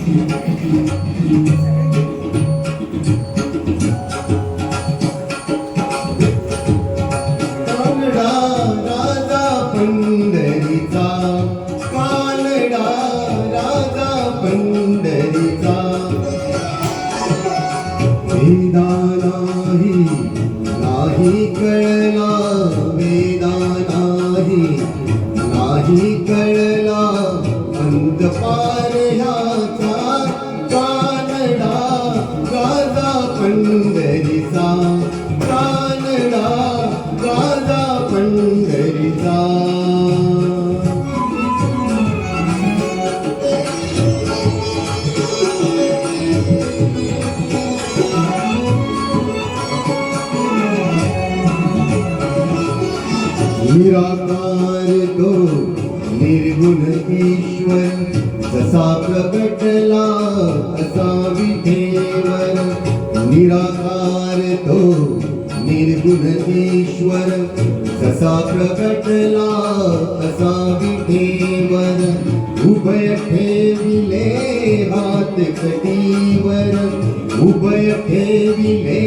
कानडा राजा पंढरीचा, कानडा राजा पंढरीचा, वेदा नाही कळला, वेदा नाही कळला अंतपार ह्याचा, कानडा राजा पंढरीचा, कानडा राजा पंढरीचा. निराकार तो निर्गुण ईश्वर, जसा प्रकटला असा विठेवर. निराकार तो निर्गुण ईश्वर, जसा प्रकटला असा विठेवर. उभय ठेविले हात कटीवर, उभय ठेविले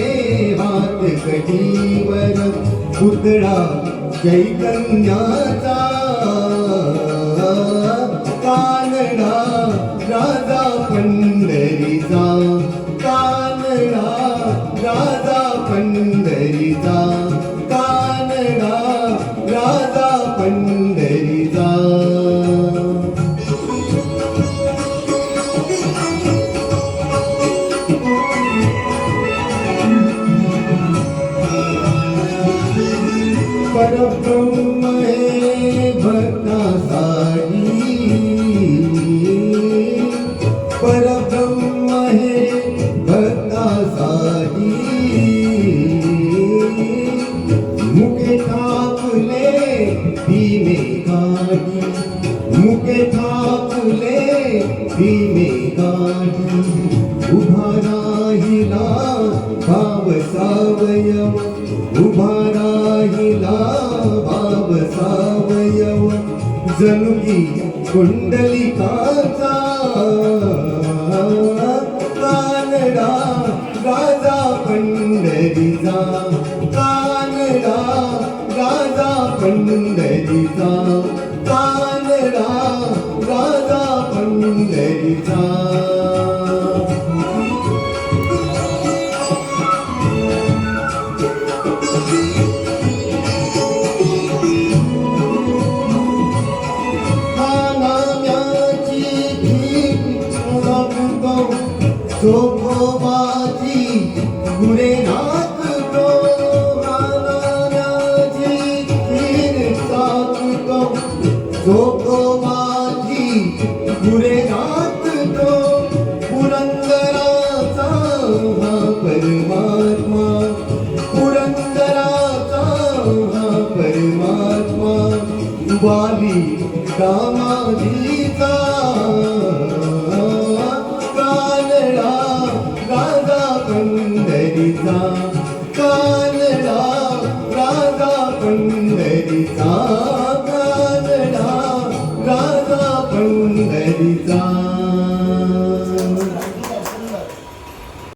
हात कटीवर. पुतळा चैतन्याचा, कानडा राजा पंढरीचा, कानडा राजा पंढरीचा, कानडा राजा पंढरीचा. परब्रह्म हे भक्तासाठी, परब्रह्म हे भक्तासाठी. मुके थापले भीमे काठी, मुके थापले भीमे काठी. उभा राहिला भाव सावयव, उभा राहिला भाव सावयव. जणू की कुंडलिकाचा, कानडा राजा पंढरीचा, कानडा राजा पंढरीचा, कानडा राजा पंढरीचा. जोगोबाची गुरे नाचतो, नानाची खीर चाचतो. जोगोबाची गुरे नाचतो, पुरंदराचा हा परमात्मा, पुरंदराचा हा परमात्मा. वाली दामाजीचा, कानडा राजा पंढरीचा.